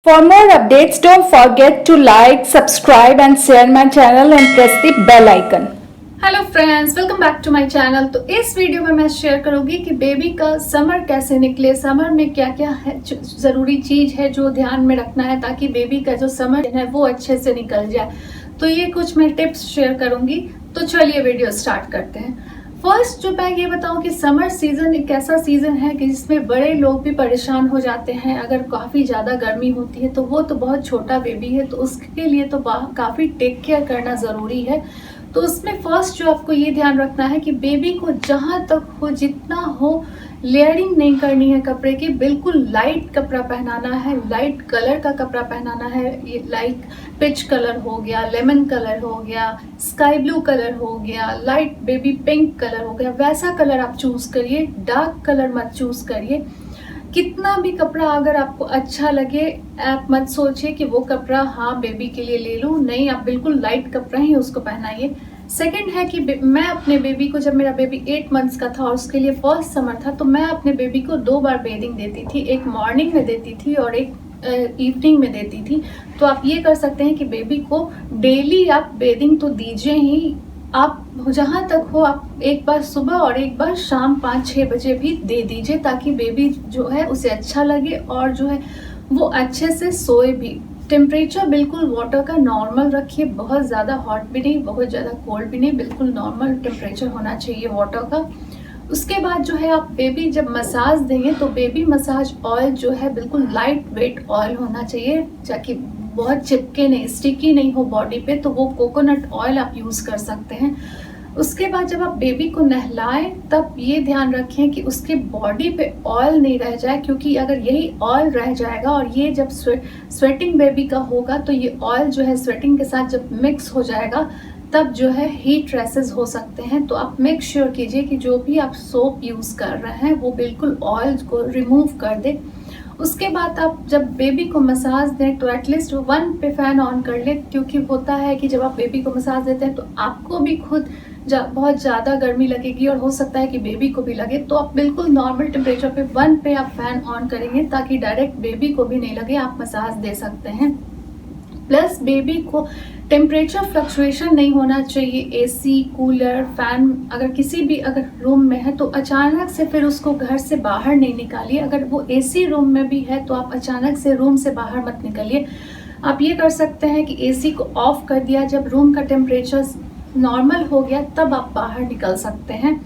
For more updates, don't forget to like, subscribe and share my channel and press the bell icon. Hello friends, welcome back to my channel. तो इस video में मैं share करूंगी कि baby का summer कैसे निकले, summer में क्या क्या है ज़रूरी चीज़ है जो ध्यान में रखना है ताकि बेबी का जो समर है वो अच्छे से निकल जाए। तो ये कुछ मैं टिप्स शेयर करूंगी। तो चलिए वीडियो स्टार्ट करते हैं। फर्स्ट जो मैं ये बताऊं कि समर सीजन एक ऐसा सीजन है कि जिसमें बड़े लोग भी परेशान हो जाते हैं। अगर काफ़ी ज़्यादा गर्मी होती है तो वो तो बहुत छोटा बेबी है तो उसके लिए तो काफ़ी टेक केयर करना ज़रूरी है। तो उसमें फर्स्ट जो आपको ये ध्यान रखना है कि बेबी को जहाँ तक हो जितना हो लेयरिंग नहीं करनी है कपड़े की। बिल्कुल लाइट कपड़ा पहनाना है, लाइट कलर का कपड़ा पहनाना है। ये लाइक पिच कलर हो गया, लेमन कलर हो गया, स्काई ब्लू कलर हो गया, लाइट बेबी पिंक कलर हो गया, वैसा कलर आप चूज करिए। डार्क कलर मत चूज करिए। कितना भी कपड़ा अगर आपको अच्छा लगे, आप मत सोचिए कि वो कपड़ा हाँ बेबी के लिए ले लूँ, नहीं, आप बिल्कुल लाइट कपड़ा ही उसको पहनाइए। सेकंड है कि मैं अपने बेबी को, जब मेरा बेबी 8 मंथ्स का था और उसके लिए फर्स्ट समर था, तो मैं अपने बेबी को 2 बार बेडिंग देती थी। एक मॉर्निंग में देती थी और एक इवनिंग में देती थी। तो आप ये कर सकते हैं कि बेबी को डेली आप बेडिंग तो दीजिए ही। आप जहाँ तक हो आप एक बार सुबह और एक बार शाम 5-6 बजे भी दे दीजिए ताकि बेबी जो है उसे अच्छा लगे और जो है वो अच्छे से सोए भी। टेम्परेचर बिल्कुल वाटर का नॉर्मल रखिए, बहुत ज़्यादा हॉट भी नहीं, बहुत ज़्यादा कोल्ड भी नहीं, बिल्कुल नॉर्मल टेम्परेचर होना चाहिए वाटर का। उसके बाद जो है आप बेबी जब मसाज देंगे तो बेबी मसाज ऑयल जो है बिल्कुल लाइट वेट ऑयल होना चाहिए ताकि बहुत चिपके नहीं, स्टिकी नहीं हो बॉडी पे। तो वो कोकोनट ऑयल आप यूज़ कर सकते हैं। उसके बाद जब आप बेबी को नहलाएं तब ये ध्यान रखें कि उसके बॉडी पे ऑयल नहीं रह जाए, क्योंकि अगर यही ऑयल रह जाएगा और ये जब स्वेटिंग बेबी का होगा तो ये ऑयल जो है स्वेटिंग के साथ जब मिक्स हो जाएगा तब जो है हीट रैसेस हो सकते हैं। तो आप मेक श्योर कीजिए कि जो भी आप सोप यूज़ कर रहे हैं वो बिल्कुल ऑयल को रिमूव कर दे। उसके बाद आप जब बेबी को मसाज दें तो एटलीस्ट 1 पे फ़ैन ऑन कर ले, क्योंकि होता है कि जब आप बेबी को मसाज देते हैं तो आपको भी खुद बहुत ज़्यादा गर्मी लगेगी और हो सकता है कि बेबी को भी लगे। तो आप बिल्कुल नॉर्मल टेम्परेचर पे 1 पे आप फ़ैन ऑन करेंगे ताकि डायरेक्ट बेबी को भी नहीं लगे, आप मसाज दे सकते हैं। प्लस बेबी को टेम्परेचर फ्लक्चुएशन नहीं होना चाहिए। एसी, कूलर, फैन अगर किसी भी अगर रूम में है तो अचानक से फिर उसको घर से बाहर नहीं निकालिए। अगर वो एसी रूम में भी है तो आप अचानक से रूम से बाहर मत निकलिए। आप ये कर सकते हैं कि एसी को ऑफ कर दिया, जब रूम का टेम्परेचर नॉर्मल हो गया तब आप बाहर निकल सकते हैं।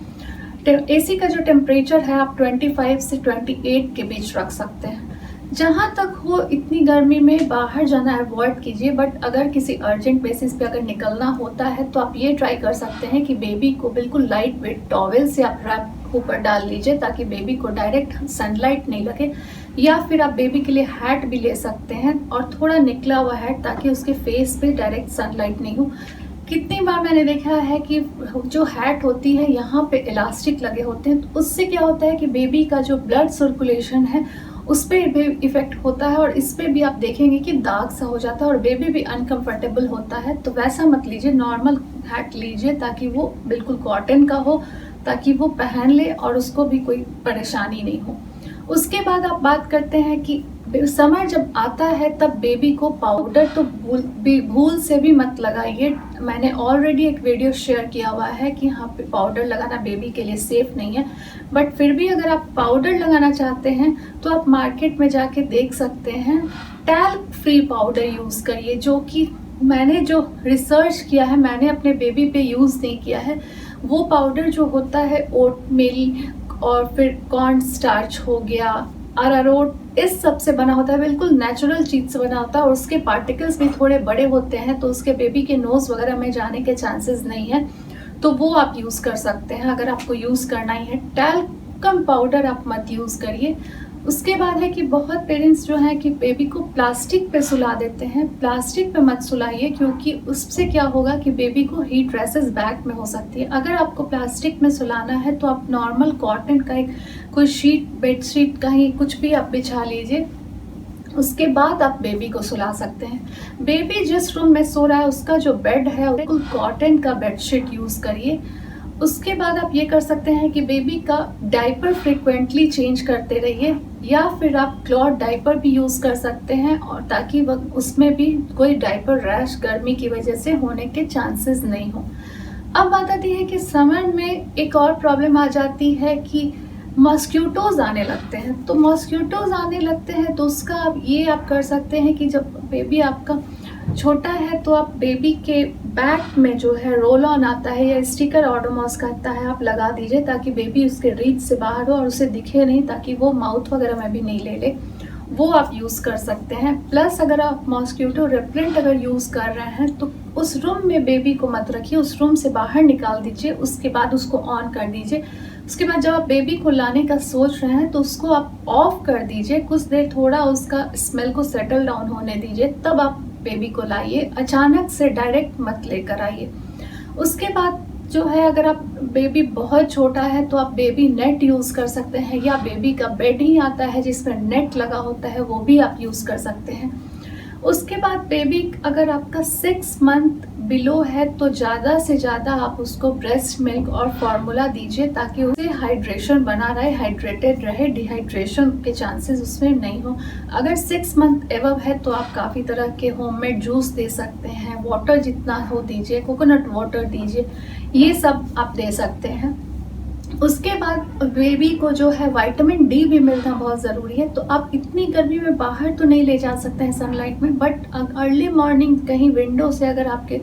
एसी का जो टेम्परेचर है आप 25 से 28 के बीच रख सकते हैं। जहाँ तक हो इतनी गर्मी में बाहर जाना अवॉइड कीजिए, बट अगर किसी अर्जेंट बेसिस पे अगर निकलना होता है तो आप ये ट्राई कर सकते हैं कि बेबी को बिल्कुल लाइट वेट टॉवेल से आप रैप ऊपर डाल लीजिए ताकि बेबी को डायरेक्ट सनलाइट नहीं लगे। या फिर आप बेबी के लिए हैट भी ले सकते हैं और थोड़ा निकला हुआ हैट ताकि उसके फेस पे डायरेक्ट सनलाइट नहीं हो। कितनी बार मैंने देखा है कि जो हैट होती है यहाँ पे इलास्टिक लगे होते हैं, तो उससे क्या होता है कि बेबी का जो ब्लड सर्कुलेशन है उस पर भी इफेक्ट होता है और इस पर भी आप देखेंगे कि दाग सा हो जाता है और बेबी भी अनकंफर्टेबल होता है। तो वैसा मत लीजिए, नॉर्मल हैट लीजिए ताकि वो बिल्कुल कॉटन का हो ताकि वो पहन ले और उसको भी कोई परेशानी नहीं हो। उसके बाद आप बात करते हैं कि समर जब आता है तब बेबी को पाउडर तो भूल से भी मत लगाइए। मैंने ऑलरेडी एक वीडियो शेयर किया हुआ है कि यहाँ पे पाउडर लगाना बेबी के लिए सेफ नहीं है, बट फिर भी अगर आप पाउडर लगाना चाहते हैं तो आप मार्केट में जाके देख सकते हैं। टैल्क फ्री पाउडर यूज़ करिए, जो कि मैंने जो रिसर्च किया है मैंने अपने बेबी पे यूज़ नहीं किया है। वो पाउडर जो होता है ओटमील और फिर कॉर्न स्टार्च हो गया, अरारोट, इस सब से बना होता है, बिल्कुल नेचुरल चीज़ से बना होता है और उसके पार्टिकल्स भी थोड़े बड़े होते हैं तो उसके बेबी के नोज़ वगैरह में जाने के चांसेस नहीं है। तो वो आप यूज़ कर सकते हैं अगर आपको यूज़ करना ही है। टैल्कम पाउडर आप मत यूज़ करिए। उसके बाद है कि बहुत पेरेंट्स जो हैं कि बेबी को प्लास्टिक पे सुला देते हैं। प्लास्टिक पे मत सुलाइए, क्योंकि उससे क्या होगा कि बेबी को हीट रैसेस बैक में हो सकती है। अगर आपको प्लास्टिक में सुलाना है तो आप नॉर्मल कॉटन का एक कोई शीट, बेडशीट का ही कुछ भी आप बिछा लीजिए। उसके बाद आप बेबी को सुला सकते हैं। बेबी जिस रूम में सो रहा है उसका जो बेड है बिल्कुल कॉटन का बेडशीट यूज़ करिए। उसके बाद आप ये कर सकते हैं कि बेबी का डायपर फ्रिक्वेंटली चेंज करते रहिए, या फिर आप क्लॉथ डायपर भी यूज़ कर सकते हैं, और ताकि उसमें भी कोई डायपर रैश गर्मी की वजह से होने के चांसेस नहीं हो। अब बात आती है कि समर में एक और प्रॉब्लम आ जाती है कि मॉस्क्यूटोज आने लगते हैं। तो मॉस्क्यूटोज आने लगते हैं तो उसका आप कर सकते हैं कि जब बेबी आपका छोटा है तो आप बेबी के बैक में जो है रोल ऑन आता है या स्टिकर ओडोमॉस का आता है, आप लगा दीजिए ताकि बेबी उसके रीच से बाहर हो और उसे दिखे नहीं, ताकि वो माउथ वगैरह में भी नहीं ले ले। वो आप यूज़ कर सकते हैं। प्लस अगर आप मॉस्क्यूटो रेपेलेंट अगर यूज़ कर रहे हैं तो उस रूम में बेबी को मत रखिए, उस रूम से बाहर निकाल दीजिए, उसके बाद उसको ऑन कर दीजिए। उसके बाद जब आप बेबी को लाने का सोच रहे हैं तो उसको आप ऑफ कर दीजिए, कुछ देर थोड़ा उसका स्मेल को सेटल डाउन होने दीजिए, तब आप बेबी को लाइए। अचानक से डायरेक्ट मत लेकर आइए। उसके बाद जो है, अगर आप बेबी बहुत छोटा है तो आप बेबी नेट यूज़ कर सकते हैं, या बेबी का बेड ही आता है जिसमें नेट लगा होता है, वो भी आप यूज़ कर सकते हैं। उसके बाद बेबी अगर आपका 6 मंथ बिलो है तो ज़्यादा से ज़्यादा आप उसको ब्रेस्ट मिल्क और फार्मूला दीजिए, ताकि उसे हाइड्रेशन बना रहे, हाइड्रेटेड रहे, डिहाइड्रेशन के चांसेस उसमें नहीं हो। अगर 6 मंथ एबव है तो आप काफ़ी तरह के होममेड जूस दे सकते हैं, वाटर जितना हो दीजिए, कोकोनट वाटर दीजिए, ये सब आप दे सकते हैं। उसके बाद बेबी को जो है विटामिन डी भी मिलना बहुत ज़रूरी है। तो आप इतनी गर्मी में बाहर तो नहीं ले जा सकते हैं सनलाइट में, बट अर्ली मॉर्निंग कहीं विंडो से अगर आपके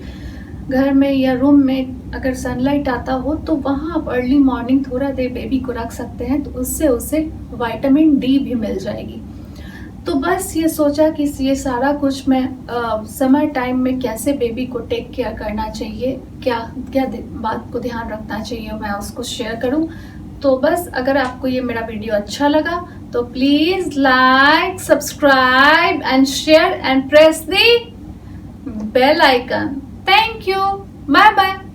घर में या रूम में अगर सनलाइट आता हो तो वहाँ आप अर्ली मॉर्निंग थोड़ा देर बेबी को रख सकते हैं, तो उससे उसे विटामिन डी भी मिल जाएगी। तो बस ये सोचा कि ये सारा कुछ मैं समर टाइम में कैसे बेबी को टेक केयर करना चाहिए, क्या क्या बात को ध्यान रखना चाहिए, मैं उसको शेयर करूं। तो बस अगर आपको ये मेरा वीडियो अच्छा लगा तो please like, subscribe and share and press the bell icon. Thank you, bye bye.